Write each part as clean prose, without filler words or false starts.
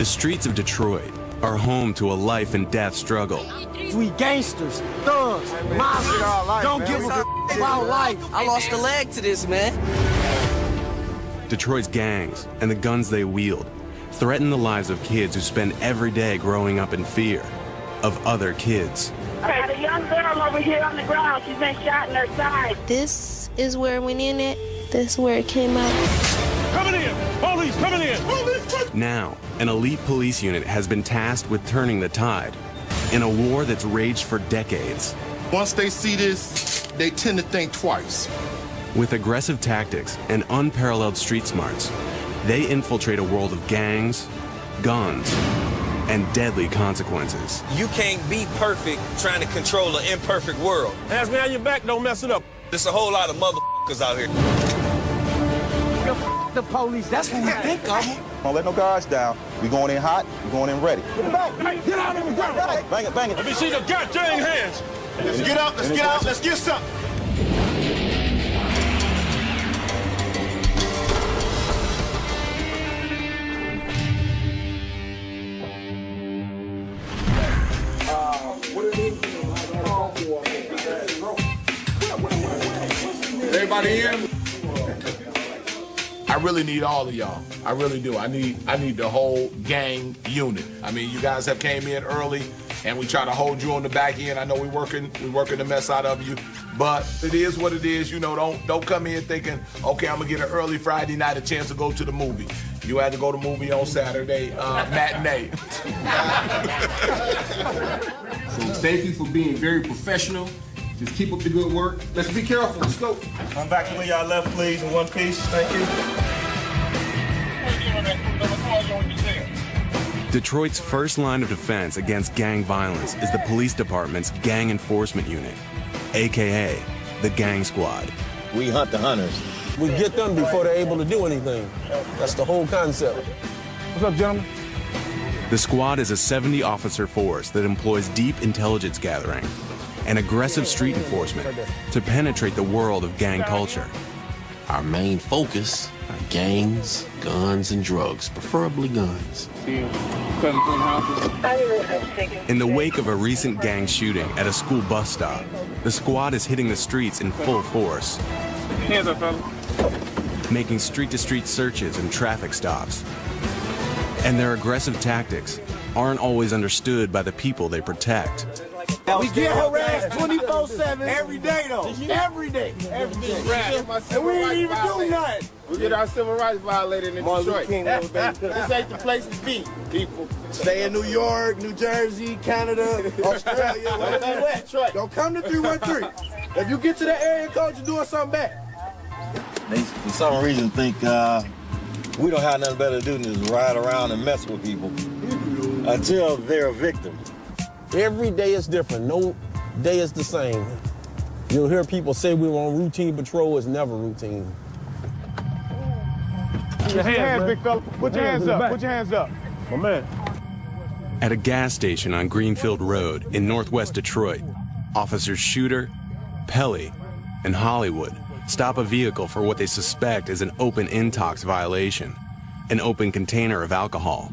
The streets of Detroit are home to a life and death struggle. We gangsters, thugs, mobsters, don't give a f about life. I lost a leg to this, man. Detroit's gangs and the guns they wield threaten the lives of kids who spend every day growing up in fear of other kids. Okay, the young girl over here on the ground, she's been shot in her side. This is where it went in at. That's where it came out. Coming in! Police, coming in! Police! Now, an elite police unit has been tasked with turning the tide in a war that's raged for decades. Once they see this, they tend to think twice. With aggressive tactics and unparalleled street smarts, they infiltrate a world of gangs, guns, and deadly consequences. You can't be perfect trying to control an imperfect world. Hands behind your back, don't mess it up. There's a whole lot of motherfuckers out here. The police, that's what we think of. Don't let no guards down. We going in hot, we going in ready. Get back! Get out of the ground! Bang it, bang it. Let me see the goddamn hands! Let's get out, let's get something. Everybody in? I really need all of y'all. I really do. I need the whole gang unit. I mean, you guys have came in early, and we try to hold you on the back end. I know we're working the mess out of you, but it is what it is. You know, don't come in thinking, okay, I'm gonna get an early Friday night a chance to go to the movie. You had to go to the movie on Saturday, matinee. So thank you for being very professional. Just keep up the good work. Let's be careful. Let's go. Come back to where y'all left, please, in one piece. Thank you. Detroit's first line of defense against gang violence is the police department's Gang Enforcement Unit, AKA the Gang Squad. We hunt the hunters. We get them before they're able to do anything. That's the whole concept. What's up, gentlemen? The squad is a 70-officer force that employs deep intelligence gathering and aggressive street enforcement to penetrate the world of gang culture. Our main focus are gangs, guns, and drugs, preferably guns. In the wake of a recent gang shooting at a school bus stop, the squad is hitting the streets in full force, Hands up, fella. making street-to-street searches and traffic stops. And their aggressive tactics aren't always understood by the people they protect. We get harassed 24/7 every day, though. Every day. And we ain't even do nothing. We get our civil rights violated in Detroit. This ain't the place to be, people. Stay in New York, New Jersey, Canada, Australia, whatever. Don't come to 313. If you get to that area code, you're doing something bad. They, for some reason, think we don't have nothing better to do than just ride around and mess with people until they're a victim. Every day is different. No day is the same. You'll hear people say we were on routine patrol. It's never routine. Put your hands, big fella. Put your hands up. Put your hands up. My man. At a gas station on Greenfield Road in northwest Detroit, officers Shooter, Pelly, and Hollywood stop a vehicle for what they suspect is an open intox violation, an open container of alcohol.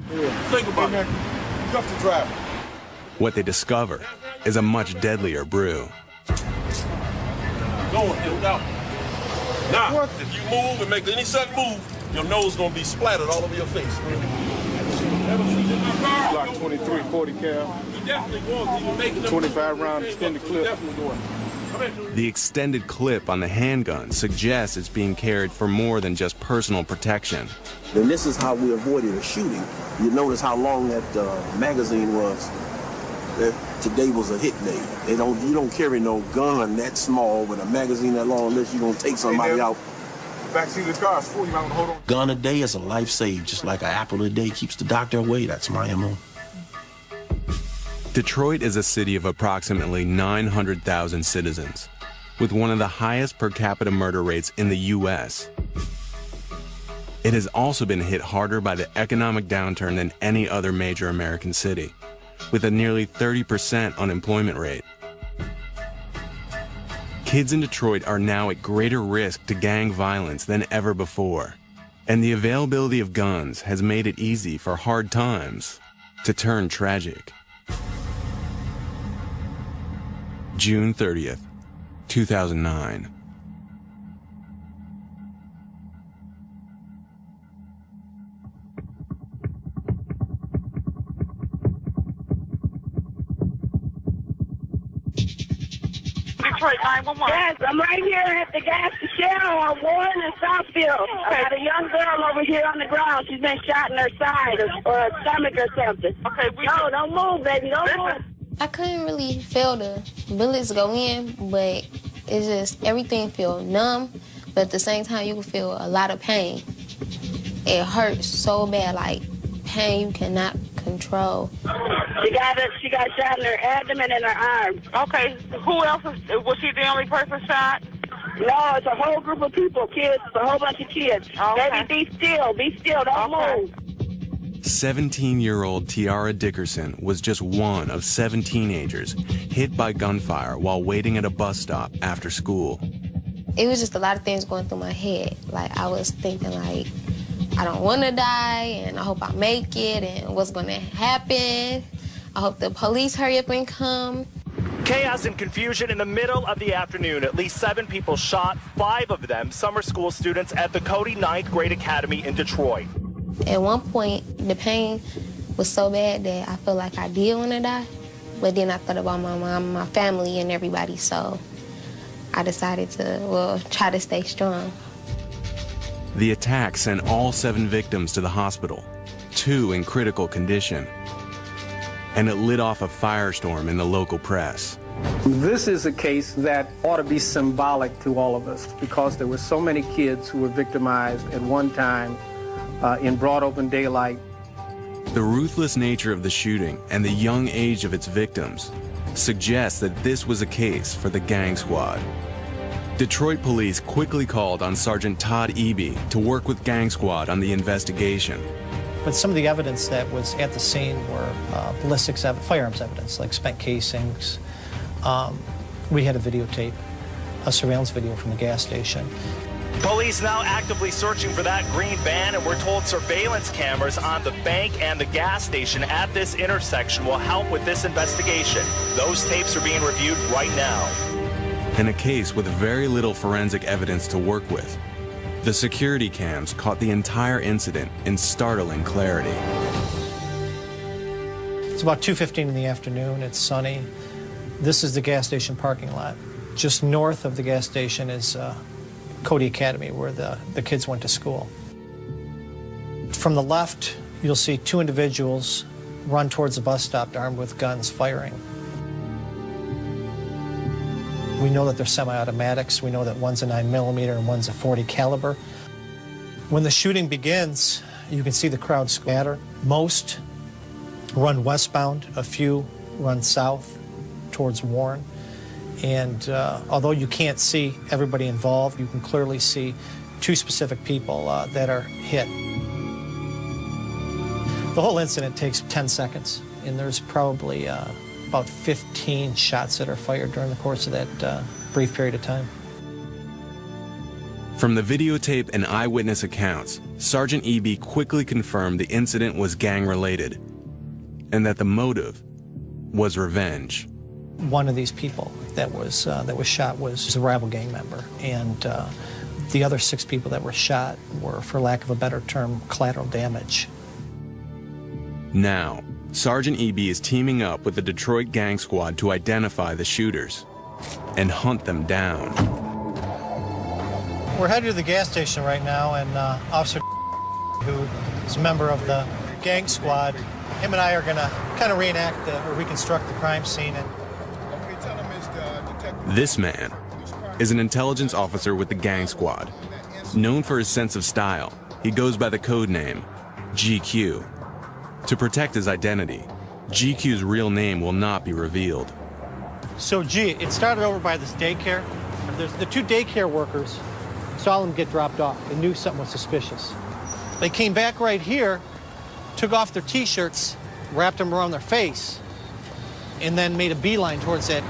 Think about it. Cuff the driver. What they discover is a much deadlier brew. Go on, out. Now, if you move and make any sudden move, your nose gonna be splattered all over your face. Block 23, 40 cal. You definitely going to make it. 25 round extended clip. Definitely going. The extended clip on the handgun suggests it's being carried for more than just personal protection. And this is how we avoided a shooting. You notice how long that magazine was. Today was a hit day. You don't carry no gun that small with a magazine that long unless you're gonna take somebody out. Backseat of the car is full. You might want to hold on. Gun a day is a life saved, just like an apple a day keeps the doctor away. That's my MO. Detroit is a city of approximately 900,000 citizens, with one of the highest per capita murder rates in the U.S. It has also been hit harder by the economic downturn than any other major American city, with a nearly 30% unemployment rate. Kids in Detroit are now at greater risk to gang violence than ever before, And the availability of guns has made it easy for hard times to turn tragic. June 30th, 2009. Detroit 911. Yes, I'm right here at the gas Shell on Warren and Southfield. I got a young girl over here on the ground. She's been shot in her side or her stomach or something. Okay, no, don't move, baby, don't move. I couldn't really feel the bullets go in, but it's just everything feel numb, but at the same time you can feel a lot of pain. It hurts so bad, like pain you cannot control. She got shot in her abdomen and her arm. Okay, who else was she the only person shot? No, it's a whole group of people, kids. It's a whole bunch of kids. Okay. Baby, be still, don't move. 17-year-old Tiara Dickerson was just one of 7 teenagers hit by gunfire while waiting at a bus stop after school. It was just a lot of things going through my head. Like, I was thinking, like, I don't want to die, and I hope I make it, and what's going to happen. I hope the police hurry up and come. Chaos and confusion in the middle of the afternoon. At least 7 people shot, 5 of them summer school students at the Cody 9th Grade Academy in Detroit. At one point, the pain was so bad that I felt like I did want to die. But then I thought about my mom, my family, and everybody, so I decided to, well, try to stay strong. The attack sent all 7 victims to the hospital, 2 in critical condition. And it lit off a firestorm in the local press. This is a case that ought to be symbolic to all of us because there were so many kids who were victimized at one time in broad open daylight. The ruthless nature of the shooting and the young age of its victims suggests that this was a case for the gang squad. Detroit police quickly called on Sergeant Todd Eby to work with Gang Squad on the investigation. But some of the evidence that was at the scene were ballistics, firearms evidence, like spent casings. We had a videotape, a surveillance video from the gas station. Police now actively searching for that green van, and we're told surveillance cameras on the bank and the gas station at this intersection will help with this investigation. Those tapes are being reviewed right now. In a case with very little forensic evidence to work with, the security cams caught the entire incident in startling clarity. It's about 2:15 in the afternoon. It's sunny. This is the gas station parking lot. Just north of the gas station is Cody Academy, where the kids went to school. From the left, you'll see 2 individuals run towards the bus stop armed with guns firing. We know that they're semi-automatics. We know that one's a 9mm and one's a .40 caliber. When the shooting begins, you can see the crowd scatter. Most run westbound, a few run south towards Warren. And although you can't see everybody involved, you can clearly see 2 specific people that are hit. The whole incident takes 10 seconds, and there's probably about 15 shots that are fired during the course of that brief period of time. From the videotape and eyewitness accounts, Sergeant Eby quickly confirmed the incident was gang-related and that the motive was revenge. One of these people that was shot was a rival gang member, and the other 6 people that were shot were, for lack of a better term, collateral damage. Now, Sergeant Eby is teaming up with the Detroit Gang Squad to identify the shooters and hunt them down. We're headed to the gas station right now, and Officer who is a member of the gang squad, him and I are going to kind of reenact or reconstruct the crime scene. This man is an intelligence officer with the gang squad. Known for his sense of style, he goes by the code name GQ. To protect his identity, GQ's real name will not be revealed. So, it started over by this daycare. There's the 2 daycare workers saw them get dropped off and knew something was suspicious. They came back right here, took off their T-shirts, wrapped them around their face, and then made a beeline towards that.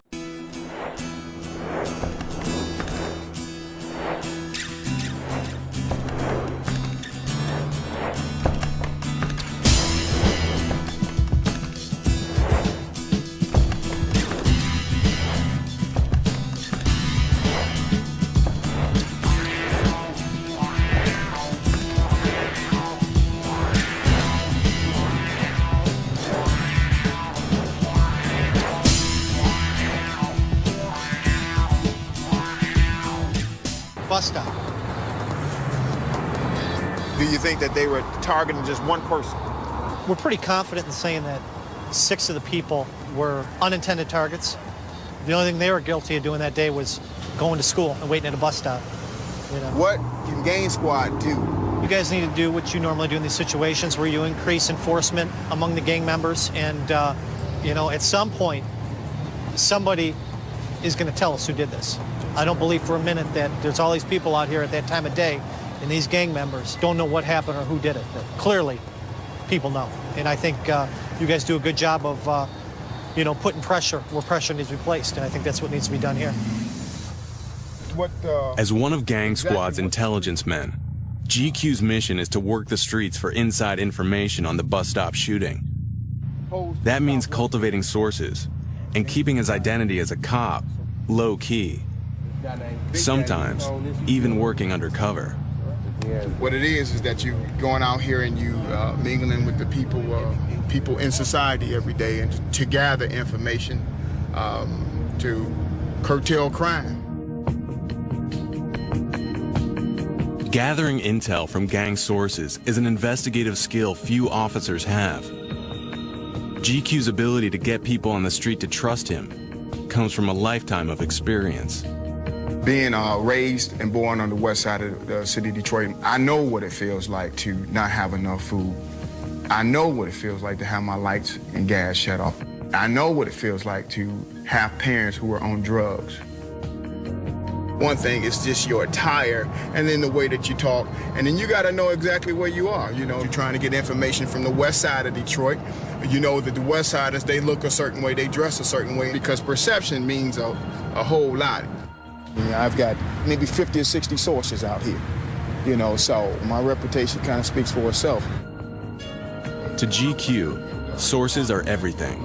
bus stop. Do you think that they were targeting just one person? We're pretty confident in saying that 6 of the people were unintended targets. The only thing they were guilty of doing that day was going to school and waiting at a bus stop. You know. What can Gang Squad do? You guys need to do what you normally do in these situations where you increase enforcement among the gang members and, you know, at some point, somebody is going to tell us who did this. I don't believe for a minute that there's all these people out here at that time of day and these gang members don't know what happened or who did it. But clearly, people know. And I think you guys do a good job of, you know, putting pressure where pressure needs to be placed. And I think that's what needs to be done here. As one of Gang Squad's intelligence men, GQ's mission is to work the streets for inside information on the bus stop shooting. That means cultivating sources and keeping his identity as a cop low-key. Sometimes even working undercover. What it is that you going out here and you mingling with the people in society every day and to gather information to curtail crime. Gathering intel from gang sources is an investigative skill few officers have. GQ's ability to get people on the street to trust him comes from a lifetime of experience. Being raised and born on the west side of the city of Detroit, I know what it feels like to not have enough food. I know what it feels like to have my lights and gas shut off. I know what it feels like to have parents who are on drugs. One thing is just your attire and then the way that you talk. And then you got to know exactly where you are. You know, you're trying to get information from the west side of Detroit. You know that the west siders, they look a certain way, they dress a certain way, because perception means a whole lot. Yeah, I've got maybe 50 or 60 sources out here, you know, so my reputation kind of speaks for itself. To GQ, sources are everything.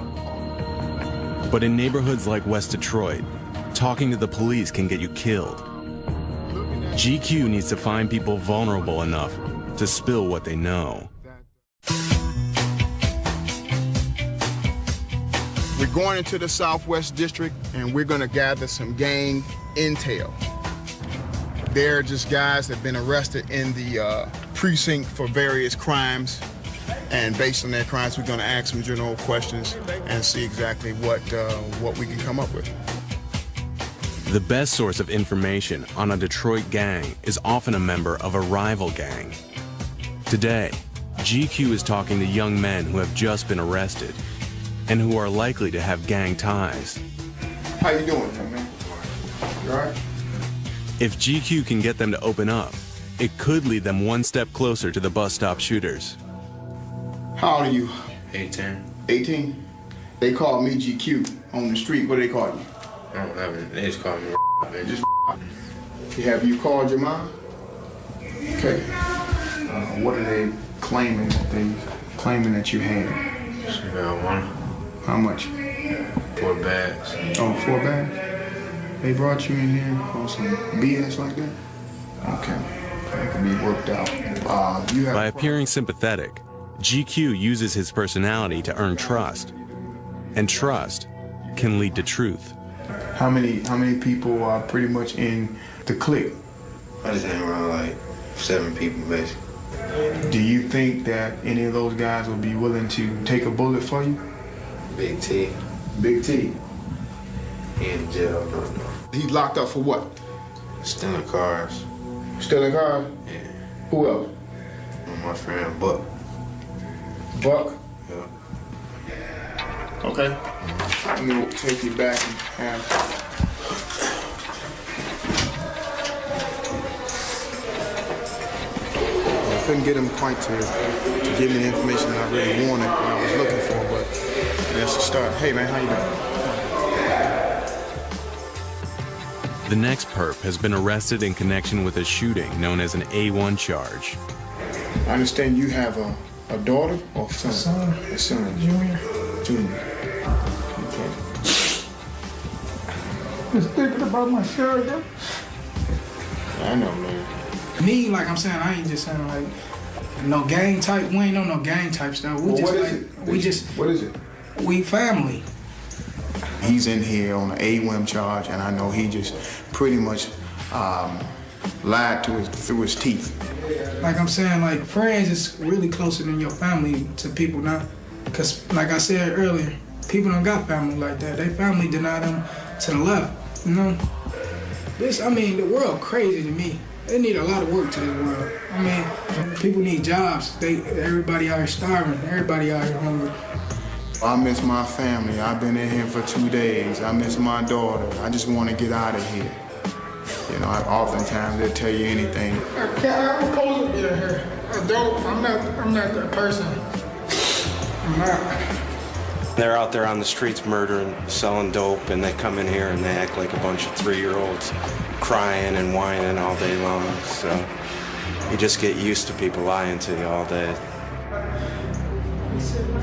But in neighborhoods like West Detroit, talking to the police can get you killed. GQ needs to find people vulnerable enough to spill what they know. We're going into the Southwest District and we're going to gather some gang intel. They're just guys that have been arrested in the precinct for various crimes. And based on their crimes, we're going to ask some general questions and see exactly what we can come up with. The best source of information on a Detroit gang is often a member of a rival gang. Today, GQ is talking to young men who have just been arrested and who are likely to have gang ties. How you doing, man? You all right? If GQ can get them to open up, it could lead them one step closer to the bus stop shooters. How old are you? 18. 18? They call me GQ on the street. What do they call you? I don't have it. They just call me just Have you called your mom? Okay. What are they claiming that you had? It's marijuana. How much? 4 bags. Oh, 4 bags? They brought you in here on some BS like that? Okay. That can be worked out. By appearing sympathetic, GQ uses his personality to earn trust. And trust can lead to truth. How many people are pretty much in the clique? I just hang around like 7 people, basically. Do you think that any of those guys will be willing to take a bullet for you? Big T. Big T? He in jail, no. He's locked up for what? Stealing cars. Stealing cars? Yeah. Who else? My friend Buck. Buck? Yeah. Okay. Let me take you back and I couldn't get him quite to give me the information that I really wanted and I was looking for, but that's a start. Hey man, how you doing? The next perp has been arrested in connection with a shooting known as an A1 charge. I understand you have a daughter or son? A son. Junior. Okay. Just thinking about my children. I know, man. Me, like I'm saying, I ain't just saying like no gang type. We ain't on no gang type stuff. We What is it? We family. He's in here on an A1 charge, and I know he just pretty much lied through his teeth. Like I'm saying, like friends is really closer than your family to people now. Cause like I said earlier, people don't got family like that. They family deny them to the left, you know? The world crazy to me. They need a lot of work to this world. I mean, people need jobs. Everybody out here starving. Everybody out here hungry. I miss my family. I've been in here for 2 days. I miss my daughter. I just want to get out of here. You know, oftentimes they'll tell you anything. I'm supposed to be in here. I'm not that person. I'm not. They're out there on the streets murdering, selling dope, and they come in here and they act like a bunch of 3-year-olds crying and whining all day long. So you just get used to people lying to you all day.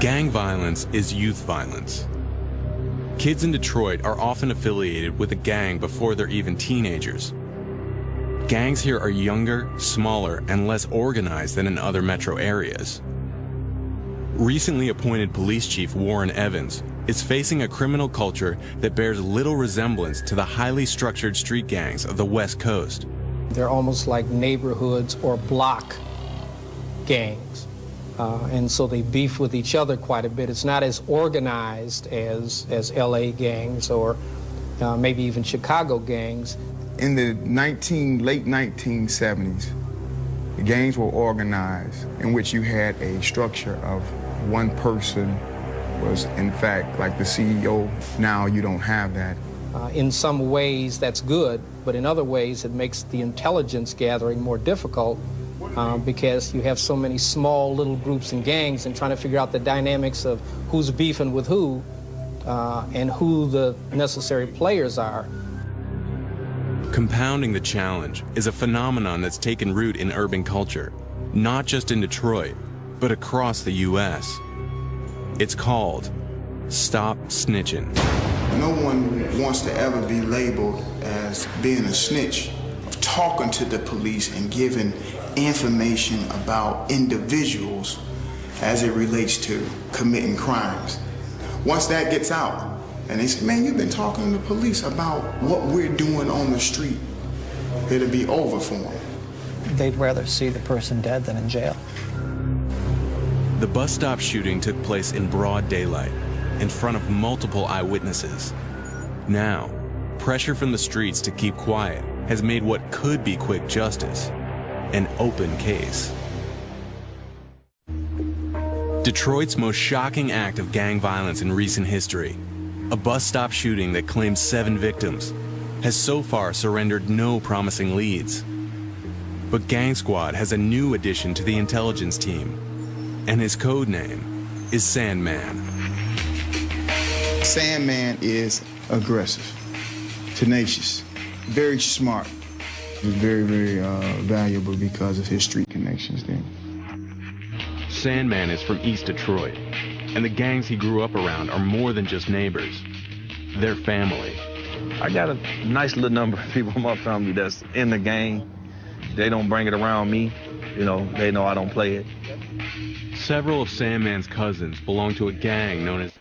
Gang violence is youth violence. Kids in Detroit are often affiliated with a gang before they're even teenagers. Gangs here are younger, smaller, and less organized than in other metro areas. Recently appointed police chief Warren Evans is facing a criminal culture that bears little resemblance to the highly structured street gangs of the West Coast. They're almost like neighborhoods or block gangs. And so they beef with each other quite a bit. It's not as organized as LA gangs or maybe even Chicago gangs. In the late 1970s, the gangs were organized in which you had a structure of one person was in fact like the CEO. Now you don't have that. In some ways that's good, but in other ways it makes the intelligence gathering more difficult because you have so many small little groups and gangs and trying to figure out the dynamics of who's beefing with who and who the necessary players are. Compounding the challenge is a phenomenon that's taken root in urban culture, not just in Detroit, but across the U.S. It's called Stop Snitching. No one wants to ever be labeled as being a snitch, of talking to the police and giving information about individuals as it relates to committing crimes. Once that gets out, and they say, man, you've been talking to the police about what we're doing on the street, it'll be over for them. They'd rather see the person dead than in jail. The bus stop shooting took place in broad daylight, in front of multiple eyewitnesses. Now, pressure from the streets to keep quiet has made what could be quick justice an open case. Detroit's most shocking act of gang violence in recent history, a bus stop shooting that claims 7 victims, has so far surrendered no promising leads. But Gang Squad has a new addition to the intelligence team, and his code name is Sandman. Sandman is aggressive, tenacious, very smart. He's very, very valuable because of his street connections there. Sandman is from East Detroit, and the gangs he grew up around are more than just neighbors. They're family. I got a nice little number of people in my family that's in the gang. They don't bring it around me. You know, they know I don't play it. Several of Sandman's cousins belong to a gang known as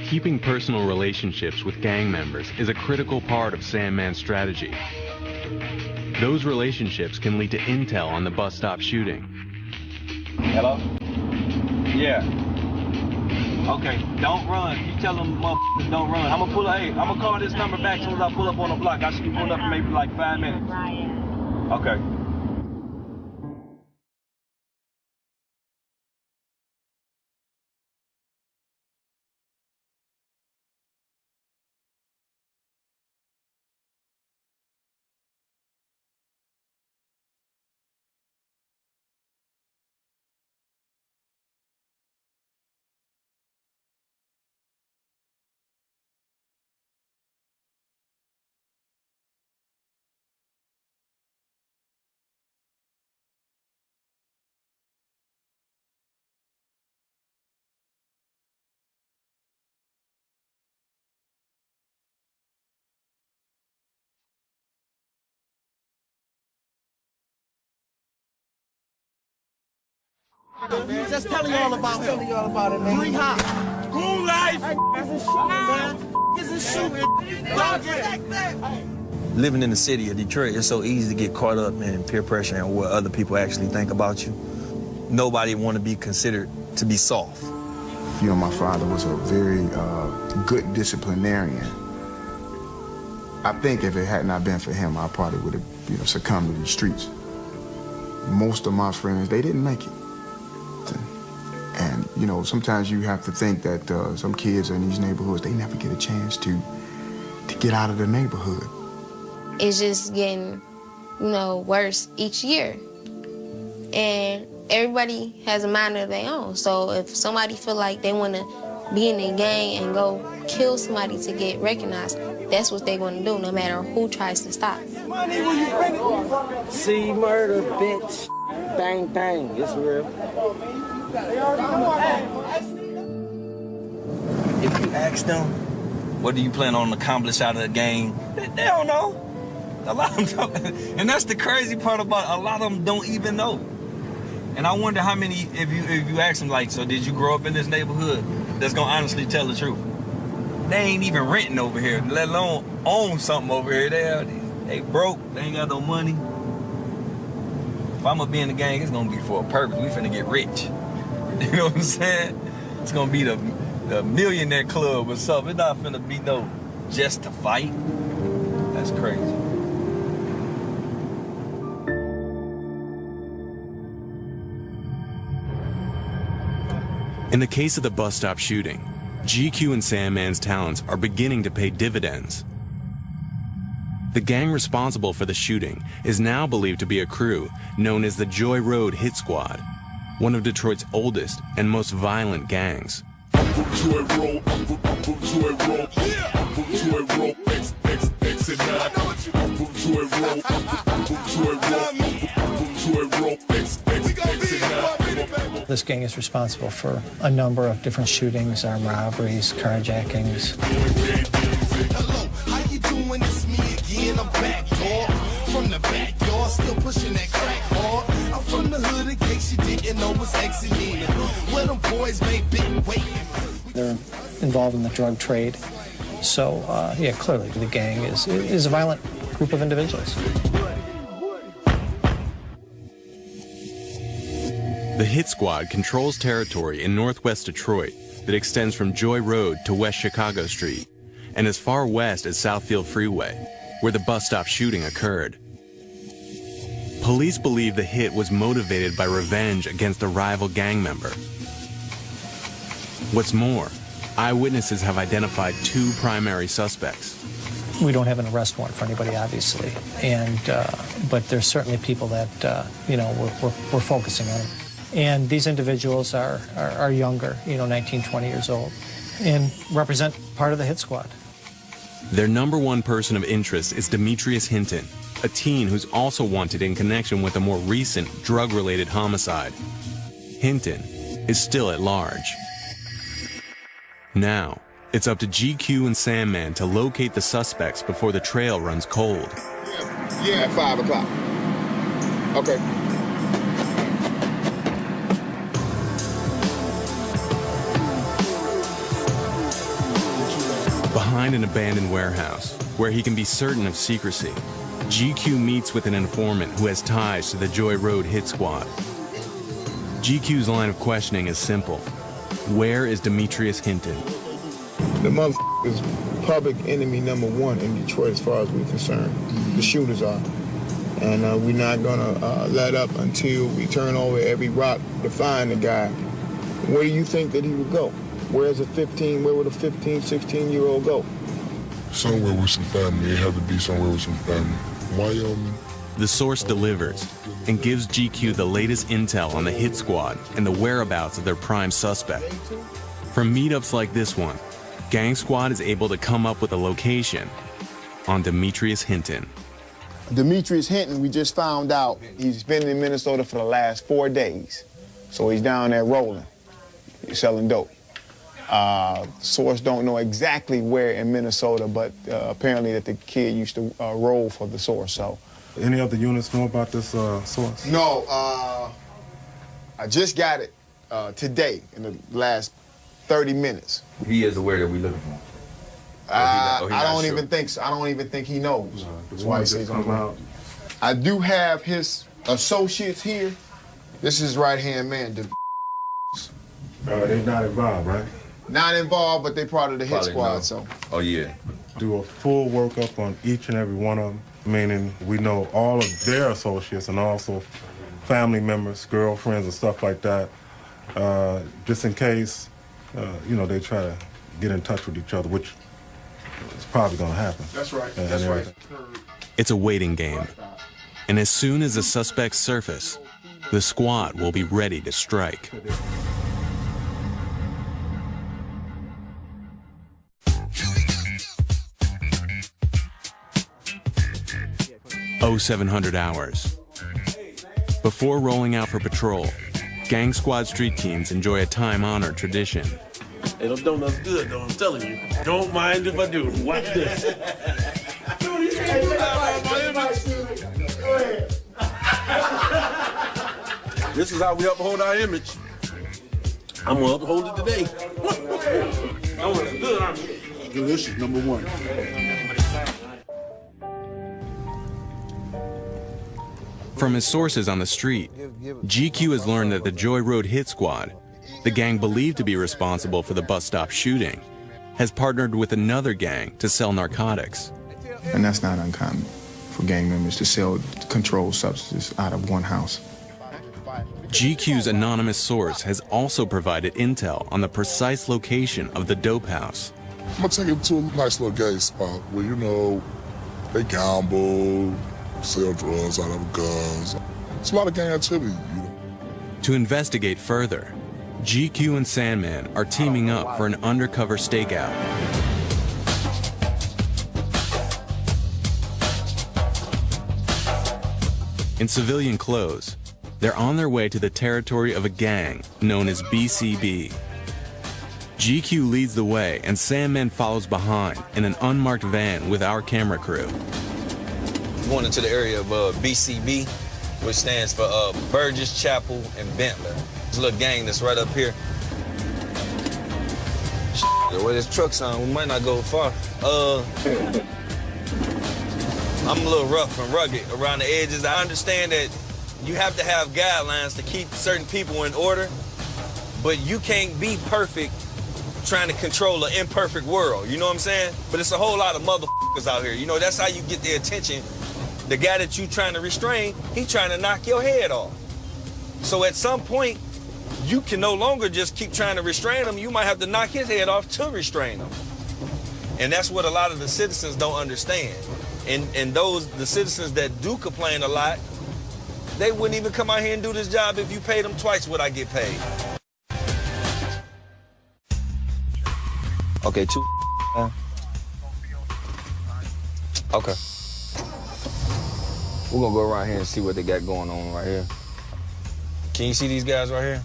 Keeping personal relationships with gang members is a critical part of Sandman's strategy. Those relationships can lead to intel on the bus stop shooting. Hello? Yeah. Okay, don't run. You tell them motherfuckers don't run. I'm gonna call this number back as soon as I pull up on the block. I should be pulling up in maybe like 5 minutes. Okay. Just telling y'all about him. Telling y'all about it, man. Free hop. School life. Don't get that. Living in the city of Detroit, it's so easy to get caught up in peer pressure and what other people actually think about you. Nobody want to be considered to be soft. You know, my father was a very good disciplinarian. I think if it had not been for him, I probably would have, succumbed to the streets. Most of my friends, they didn't make it. And, sometimes you have to think that some kids in these neighborhoods, they never get a chance to get out of the neighborhood. It's just getting, worse each year. And everybody has a mind of their own. So if somebody feel like they want to be in a gang and go kill somebody to get recognized, that's what they're going to do, no matter who tries to stop. See, murder, bitch. Bang, bang. It's real. If you ask them, what do you plan on accomplish out of the gang? They don't know. A lot of them don't. And that's the crazy part about it. A lot of them don't even know. And I wonder how many, if you ask them, like, so did you grow up in this neighborhood, that's gonna honestly tell the truth. They ain't even renting over here, let alone own something over here. They broke, they ain't got no money. If I'm gonna be in the gang, it's gonna be for a purpose. We finna get rich. You know what I'm saying? It's gonna be the millionaire club or something. It's not finna be no just to fight. That's crazy. In the case of the bus stop shooting, GQ and Sandman's talents are beginning to pay dividends. The gang responsible for the shooting is now believed to be a crew known as the Joy Road Hit Squad, one of Detroit's oldest and most violent gangs. This gang is responsible for a number of different shootings, armed robberies, carjackings. Hello, how you doing? It's me again. I'm back, dog. From the backyard, still pushing that crack hard. I'm from the hood in case you didn't know it's Exeter. Where them boys made big weight. They're involved in the drug trade. So, yeah, clearly the gang is a violent group of individuals. The Hit Squad controls territory in northwest Detroit that extends from Joy Road to West Chicago Street and as far west as Southfield Freeway, where the bus stop shooting occurred. Police believe the hit was motivated by revenge against a rival gang member. What's more, eyewitnesses have identified two primary suspects. We don't have an arrest warrant for anybody, obviously, but there's certainly people that we're focusing on. And these individuals are younger, 19, 20 years old, and represent part of the Hit Squad. Their number one person of interest is Demetrius Hinton, a teen who's also wanted in connection with a more recent drug-related homicide. Hinton is still at large. Now, it's up to GQ and Sandman to locate the suspects before the trail runs cold. Yeah, at 5 o'clock. Okay. Behind an abandoned warehouse, where he can be certain of secrecy, GQ meets with an informant who has ties to the Joy Road Hit Squad. GQ's line of questioning is simple. Where is Demetrius Hinton? The motherfucker is public enemy number one in Detroit as far as we're concerned. The shooters are. And we're not gonna let up until we turn over every rock to find the guy. Where do you think that he would go? Where would a 15, 16-year-old go? Somewhere with some family. It had to be somewhere with some family. Wyoming. The source delivers and gives GQ the latest intel on the Hit Squad and the whereabouts of their prime suspect. From meetups like this one, Gang Squad is able to come up with a location on Demetrius Hinton. Demetrius Hinton, we just found out he's been in Minnesota for the last 4 days. So he's down there rolling. He's selling dope. Source don't know exactly where in Minnesota, but apparently that the kid used to roll for the source. So, any other units know about this source? No. I just got it today in the last 30 minutes. He is aware that we're looking for him. I don't even think so. I don't even think he knows. That's why he says I'm out. I do have his associates here. This is right-hand man. They're not involved, right? Not involved, but they're part of the hit squad, no. so. Oh, yeah. Do a full workup on each and every one of them, meaning we know all of their associates and also family members, girlfriends, and stuff like that, just in case, they try to get in touch with each other, which is probably going to happen. That's right. That's right. It's a waiting game. And as soon as the suspects surface, the squad will be ready to strike. Oh, 700 hours. Before rolling out for patrol, Gang Squad street teams enjoy a time-honored tradition. Hey, those donuts good, though, I'm telling you. Don't mind if I do. Watch this. This is how we uphold our image. I'm gonna uphold it today. Donuts good, aren't you? Delicious, number one. From his sources on the street, GQ has learned that the Joy Road Hit Squad, the gang believed to be responsible for the bus stop shooting, has partnered with another gang to sell narcotics. And that's not uncommon for gang members to sell controlled substances out of one house. GQ's anonymous source has also provided intel on the precise location of the dope house. I'm gonna take him to a nice little gay spot where, they gamble, sell drugs out of guns. It's a lot of gang activity, To investigate further, GQ and Sandman are teaming up for an undercover stakeout. In civilian clothes, they're on their way to the territory of a gang known as BCB. GQ leads the way and Sandman follows behind in an unmarked van with our camera crew. Going into the area of BCB, which stands for Burgess, Chapel, and Bentler. This little gang that's right up here. The way this truck's on, we might not go far. I'm a little rough and rugged around the edges. I understand that you have to have guidelines to keep certain people in order, but you can't be perfect trying to control an imperfect world, you know what I'm saying? But it's a whole lot of motherfuckers out here. That's how you get their attention. The guy that you trying to restrain, he trying to knock your head off. So at some point, you can no longer just keep trying to restrain him. You might have to knock his head off to restrain him. And that's what a lot of the citizens don't understand. And the citizens that do complain a lot, they wouldn't even come out here and do this job if you paid them twice what I get paid. Okay, two. Okay. We're gonna go around here and see what they got going on right here. Can you see these guys right here?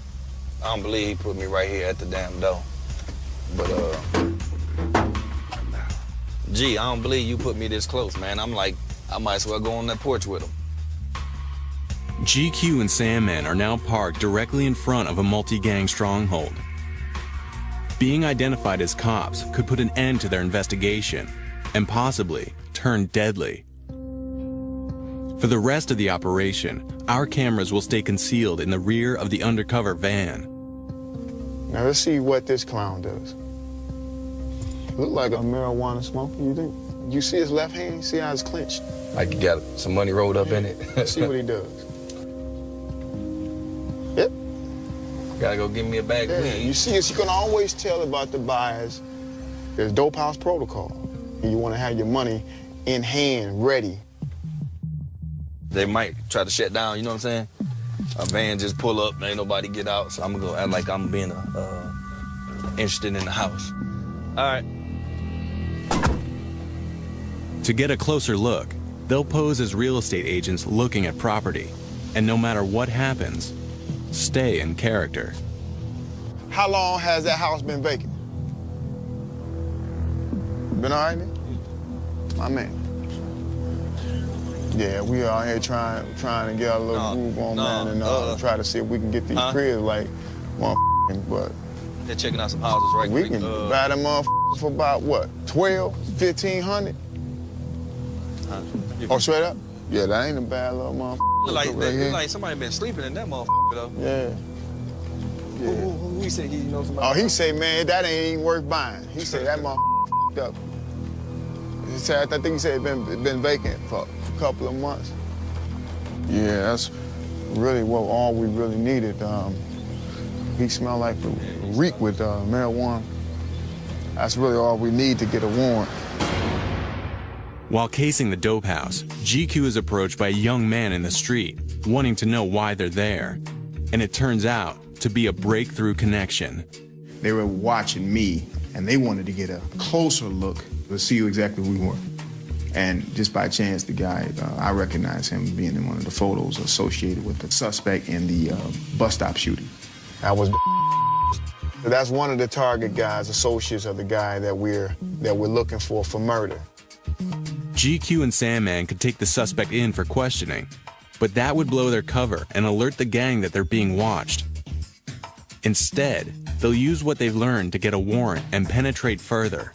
I don't believe he put me right here at the damn door. But, gee, I don't believe you put me this close, man. I'm like, I might as well go on that porch with him. GQ and Sandman are now parked directly in front of a multi-gang stronghold. Being identified as cops could put an end to their investigation and possibly turn deadly. For the rest of the operation, our cameras will stay concealed in the rear of the undercover van. Now let's see what this clown does. Look like a marijuana smoker, you think? You see his left hand? See how it's clenched? Like you got some money rolled up in it. Let's see what he does. Yep. Gotta go give me a bag of weed. You see, you can always tell about the buyers. There's dope house protocol. And you want to have your money in hand, ready. They might try to shut down, you know what I'm saying? A van just pull up, ain't nobody get out, so I'm gonna go act like I'm being interested in the house. All right. To get a closer look, they'll pose as real estate agents looking at property, and no matter what happens, stay in character. How long has that house been vacant? Been all right, man? My man. Yeah, we out here trying to get our little groove on, man, and try to see if we can get these cribs like motherfucking, but They're checking out some houses right we quick. can buy them motherfuckers for about what, 12, 1,500? Oh, straight up? Yeah, that ain't a bad little motherfucker. Look like somebody been sleeping in that motherfucker though. Yeah. Who he said he knows somebody? Oh, he say, man, that ain't even worth buying. He said that motherfucker up. He said, I think he said it been vacant for a couple of months. Yeah, that's really all we really needed. He smelled like a reek with marijuana. That's really all we need to get a warrant. While casing the dope house, GQ is approached by a young man in the street, wanting to know why they're there. And it turns out to be a breakthrough connection. They were watching me, and they wanted to get a closer look to see who exactly we were. And just by chance, the guy, I recognized him being in one of the photos associated with the suspect in the bus stop shooting. That's one of the target guys, associates of the guy that we're looking for murder. GQ and Sandman could take the suspect in for questioning, but that would blow their cover and alert the gang that they're being watched. Instead, they'll use what they've learned to get a warrant and penetrate further.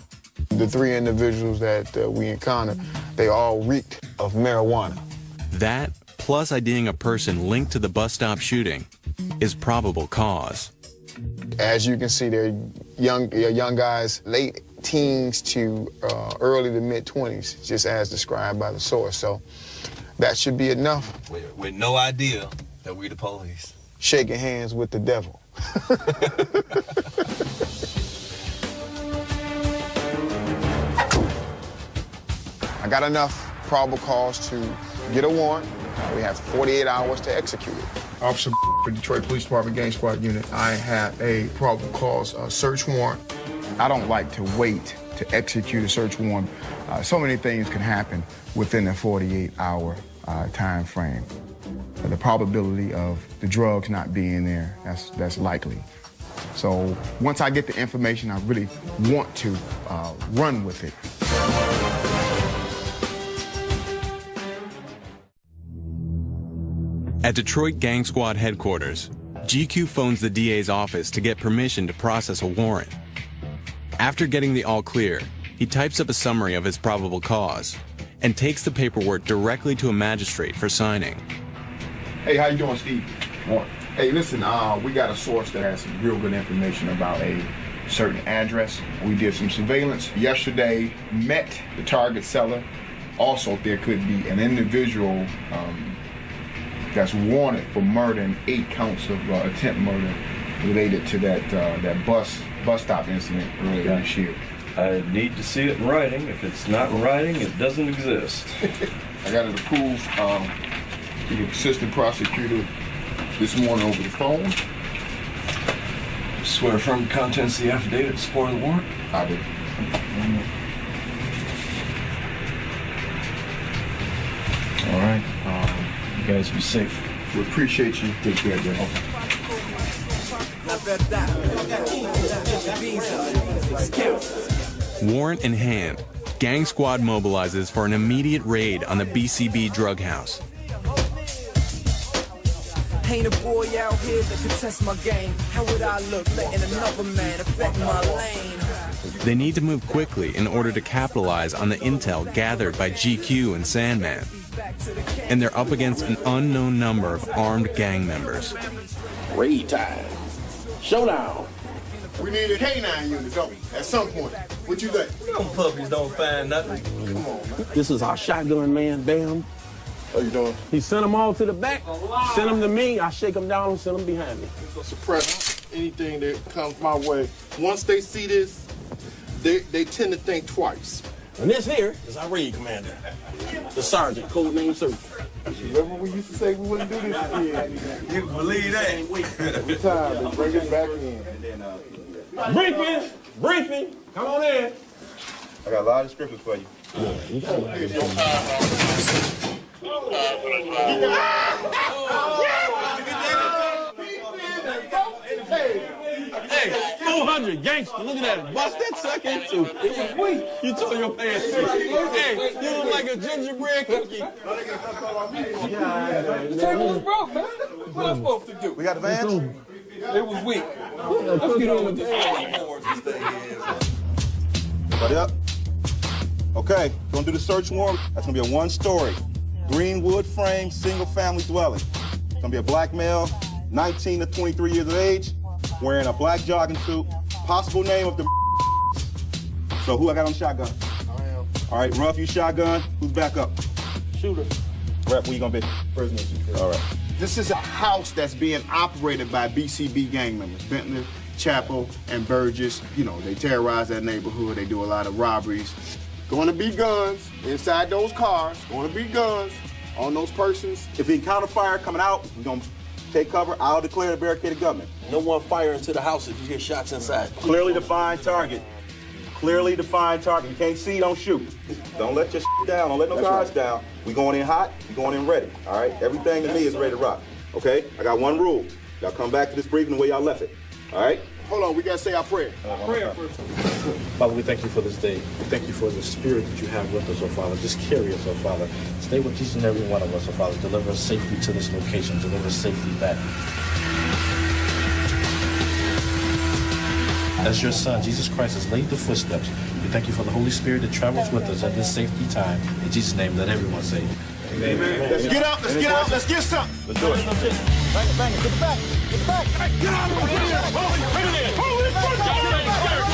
The three individuals that we encountered, they all reeked of marijuana. That, plus IDing a person linked to the bus stop shooting, is probable cause. As you can see, they're young guys, late teens to early to mid-20s, just as described by the source. So that should be enough. With no idea that we're the police. Shaking hands with the devil. I got enough probable cause to get a warrant. We have 48 hours to execute it. Officer for Detroit Police Department Gang Squad Unit, I have a probable cause search warrant. I don't like to wait to execute a search warrant. So many things can happen within a 48-hour time frame. The probability of the drugs not being there, that's likely. So once I get the information, I really want to run with it. At Detroit Gang Squad headquarters, GQ phones the DA's office to get permission to process a warrant. After getting the all clear, he types up a summary of his probable cause and takes the paperwork directly to a magistrate for signing. Hey, how you doing, Steve? Morning. Hey, listen, we got a source that has some real good information about a certain address. We did some surveillance yesterday, met the target seller. Also, there could be an individual that's wanted for murder and 8 counts of attempt murder related to that bus stop incident earlier this year. I need to see it in writing. If it's not in writing, it doesn't exist. I got it approved to the assistant prosecutor this morning over the phone. Swear affirm the contents of the affidavit to support the warrant? I do. All right. You guys be safe. We appreciate you. Take care, Jay. Warrant in hand, Gang Squad mobilizes for an immediate raid on the BCB drug house. Ain't a boy out here that can test my game. How would I look letting another man affect my lane? They need to move quickly in order to capitalize on the intel gathered by GQ and Sandman. And they're up against an unknown number of armed gang members. Raid time. Showdown. We need a K9 unit, don't we? At some point. What you think? Them puppies don't find nothing. Come on, man. This is our shotgun man, Bam. How you doing? He sent them all to the back, sent them to me, I shake them down and send them behind me. Suppress anything that comes my way. Once they see this, they tend to think twice. And this here is our raid commander, the sergeant, code name Sir. Remember we used to say we wouldn't do this again? You can believe that? Every time, they bring us back in. Briefing, come on in. I got a lot of scriptures for you. Hey, Hey, 400 gangster. Look at that. Bust that sucker into. It was weak. You tore your pants. Hey, you look like a gingerbread cookie. The table was broke, man. What am I supposed to do? We got the vans? It was weak. Let's get on with this. Buddy up. Okay, gonna do the search warrant. That's gonna be a one-story, greenwood frame, single-family dwelling. It's gonna be a black male, 19 to 23 years of age, wearing a black jogging suit. Possible name of the. So who I got on shotgun? I am. All right, Ruff, you shotgun. Who's back up? Shooter. Rep, where you gonna be? Prisoner security. All right. This is a house that's being operated by BCB gang members, Bentley, Chapel, and Burgess. You know, they terrorize that neighborhood. They do a lot of robberies. Going to be guns inside those cars. Going to be guns on those persons. If we encounter fire coming out, we're gonna take cover. I'll declare the barricaded gunman. No one fire into the house if you hear shots inside. Clearly defined target. Clearly defined target. You can't see, don't shoot. Don't let your shit down. Don't let no guards down. We going in hot. We going in ready. All right. Everything to me is ready to rock. Okay. I got one rule. Y'all come back to this briefing the way y'all left it. All right. Hold on. We gotta say our prayer. Prayer first. Father, we thank you for this day. We thank you for the spirit that you have with us, oh Father. Just carry us, oh Father. Stay with each and every one of us, oh Father. Deliver us safely to this location. Deliver us safely back. As your Son, Jesus Christ, has laid the footsteps, we thank you for the Holy Spirit that travels with us at this safety time. In Jesus' name, let everyone say Amen. Let's get out. Let's get out. Let's get something. Let's do it. Bang it, bang it. Get back. Get back. Get out of here.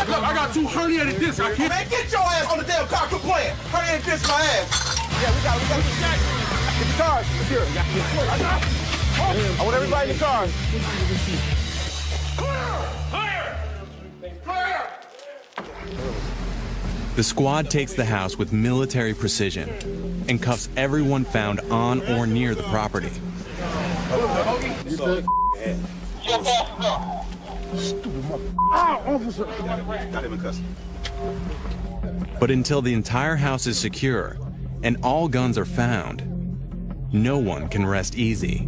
Look, I got 2 herniated discs. I can't. Man, get your ass on the damn car. Quit playing. Herniated disc my ass. Yeah, we got the jack. Get the cars. Let's hear it. I want everybody in the car. The squad takes the house with military precision and cuffs everyone found on or near the property. Got him in custody. But until the entire house is secure and all guns are found, no one can rest easy.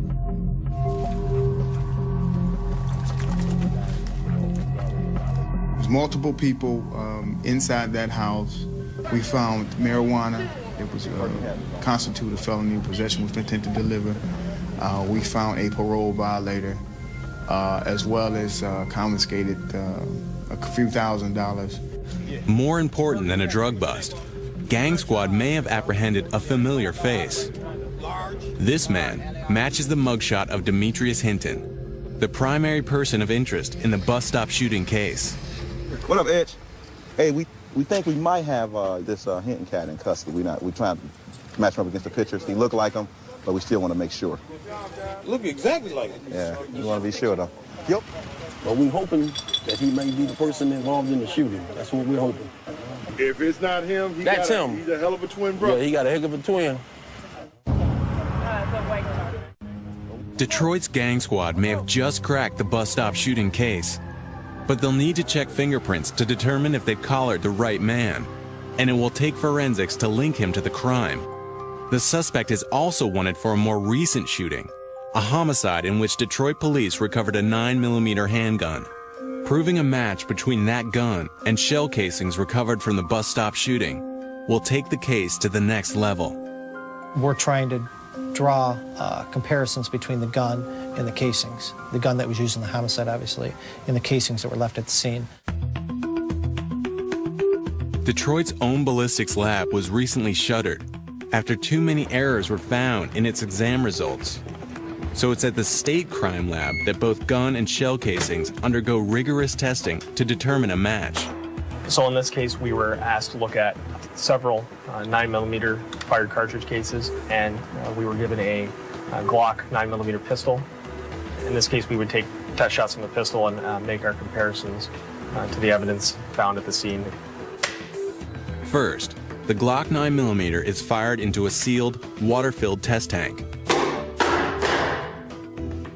There's multiple people inside that house. We found marijuana. It was constituted felony possession with intent to deliver. We found a parole violator, as well as confiscated a few $1,000s. More important than a drug bust, Gang Squad may have apprehended a familiar face. This man matches the mugshot of Demetrius Hinton, the primary person of interest in the bus stop shooting case. What up, Edge? Hey, we think we might have this Hinton cat in custody. We trying to match him up against the pictures. He look like him, but we still want to make sure. Look exactly like him. Yeah, we want to be sure though. Yep. But we're hoping that he may be the person involved in the shooting. That's what we're hoping. If it's not him, he's a hell of a twin brother. Yeah, he got a heck of a twin. Detroit's Gang Squad may have just cracked the bus stop shooting case, but they'll need to check fingerprints to determine if they've collared the right man, and it will take forensics to link him to the crime. The suspect is also wanted for a more recent shooting, a homicide in which Detroit police recovered a 9mm handgun. Proving a match between that gun and shell casings recovered from the bus stop shooting will take the case to the next level. We're trying to draw comparisons between the gun and the casings. The gun that was used in the homicide, obviously, and the casings that were left at the scene. Detroit's own ballistics lab was recently shuttered after too many errors were found in its exam results. So it's at the state crime lab that both gun and shell casings undergo rigorous testing to determine a match. So in this case, we were asked to look at several 9mm fired cartridge cases, and we were given a Glock 9mm pistol. In this case, we would take test shots from the pistol and make our comparisons to the evidence found at the scene. First, the Glock 9mm is fired into a sealed, water-filled test tank.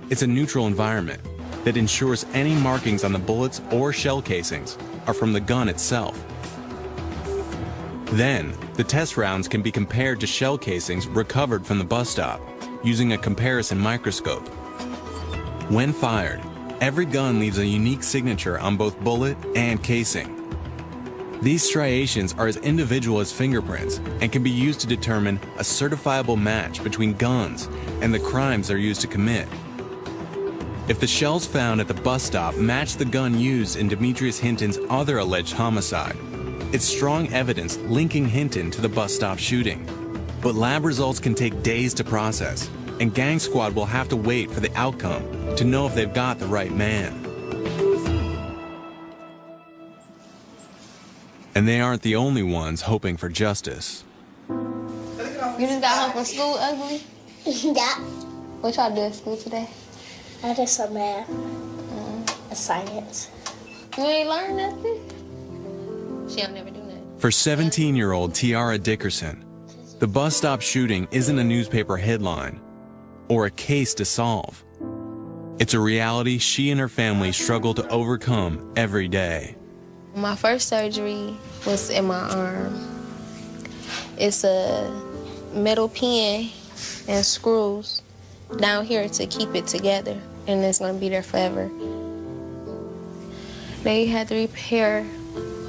It's a neutral environment that ensures any markings on the bullets or shell casings are from the gun itself. Then, the test rounds can be compared to shell casings recovered from the bus stop using a comparison microscope. When fired, every gun leaves a unique signature on both bullet and casing. These striations are as individual as fingerprints and can be used to determine a certifiable match between guns and the crimes they're used to commit. If the shells found at the bus stop match the gun used in Demetrius Hinton's other alleged homicide, it's strong evidence linking Hinton to the bus stop shooting. But lab results can take days to process, and Gang Squad will have to wait for the outcome to know if they've got the right man. And they aren't the only ones hoping for justice. You just got home from school, ugly? Yeah. What y'all do at school today? I did some math and science. You ain't learned nothing? She'll never do nothing. For 17-year-old Tiara Dickerson, the bus stop shooting isn't a newspaper headline or a case to solve. It's a reality she and her family struggle to overcome every day. My first surgery was in my arm. It's a metal pin and screws down here to keep it together, and it's gonna be there forever. They had to repair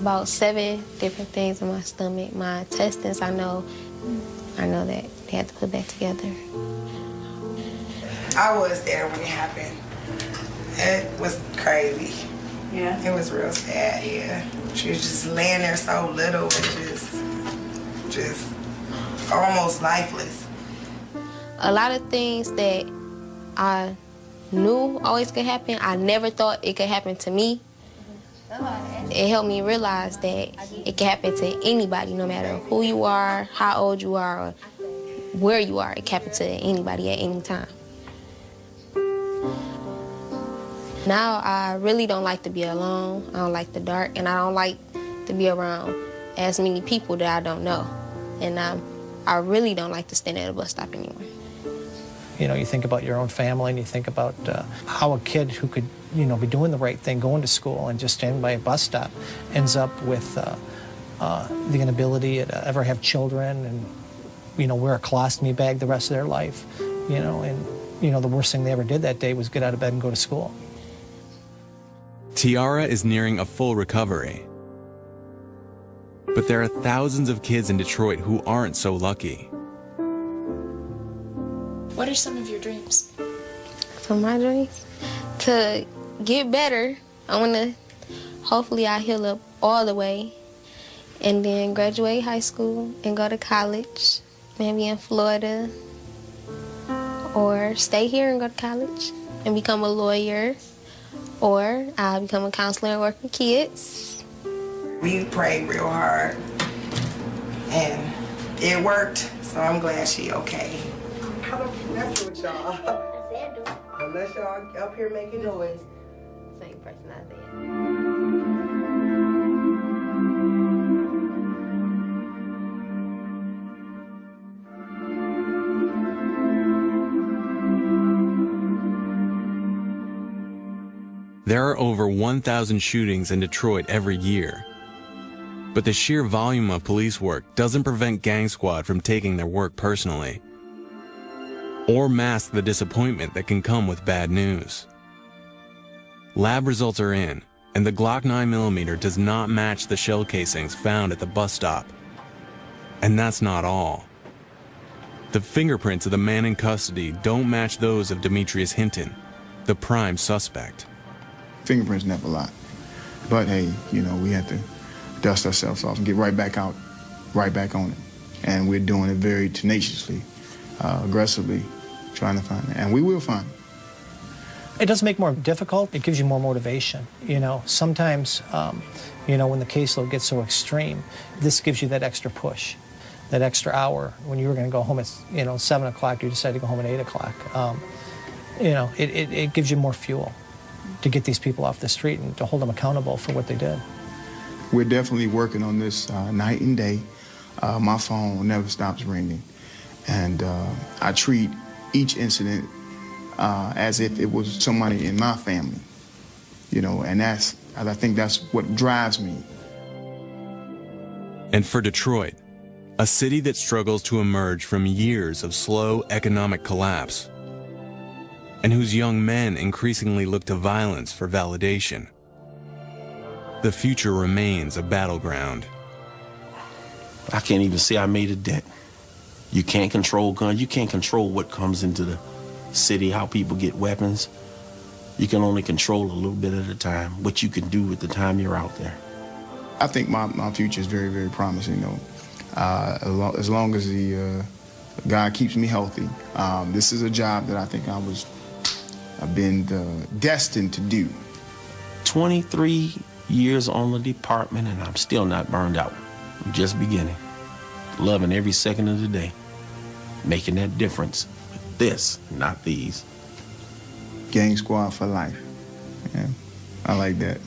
about 7 different things in my stomach. My intestines, I know that they had to put back together. I was there when it happened. It was crazy. Yeah. It was real sad, yeah. She was just laying there so little and just almost lifeless. A lot of things that I knew always could happen, I never thought it could happen to me. It helped me realize that it can happen to anybody, no matter who you are, how old you are, or where you are. It can happen to anybody at any time. Now I really don't like to be alone. I don't like the dark, and I don't like to be around as many people that I don't know. And I really don't like to stand at a bus stop anymore. You know, you think about your own family, and you think about how a kid who could, you know, be doing the right thing, going to school, and just standing by a bus stop, ends up with the inability to ever have children, and, you know, wear a colostomy bag the rest of their life. You know, and, you know, the worst thing they ever did that day was get out of bed and go to school. Tiara is nearing a full recovery. But there are thousands of kids in Detroit who aren't so lucky. What are some of your dreams? So my dreams? To get better. I want to, hopefully I heal up all the way and then graduate high school and go to college, maybe in Florida, or stay here and go to college and become a lawyer, or I'll become a counselor and work with kids. We prayed real hard, and it worked, so I'm glad she okay. I don't mess with y'all. Unless y'all up here making noise. Same person I said. There are over 1,000 shootings in Detroit every year. But the sheer volume of police work doesn't prevent Gang Squad from taking their work personally, or mask the disappointment that can come with bad news. Lab results are in, and the Glock 9mm does not match the shell casings found at the bus stop. And that's not all. The fingerprints of the man in custody don't match those of Demetrius Hinton, the prime suspect. Fingerprints never lie. But hey, you know, we have to dust ourselves off and get right back out, right back on it. And we're doing it very tenaciously, aggressively, trying to find it. And we will find it. It does make it more difficult. It gives you more motivation. You know, sometimes, you know, when the caseload gets so extreme, this gives you that extra push, that extra hour. When you were going to go home at, you know, 7 o'clock, you decided to go home at 8 o'clock. You know, it gives you more fuel to get these people off the street and to hold them accountable for what they did. We're definitely working on this night and day. My phone never stops ringing. And I treat each incident as if it was somebody in my family, you know, and I think that's what drives me. And for Detroit, a city that struggles to emerge from years of slow economic collapse, and whose young men increasingly look to violence for validation. The future remains a battleground. I can't even say I made a dent. You can't control guns. You can't control what comes into the city, how people get weapons. You can only control a little bit at a time, what you can do at the time you're out there. I think my future is very, very promising, though. As long as the God keeps me healthy. This is a job that I think I've been destined to do. 23 years on the department, and I'm still not burned out. I'm just beginning. Loving every second of the day. Making that difference with this, not these. Gang squad for life. Yeah, I like that.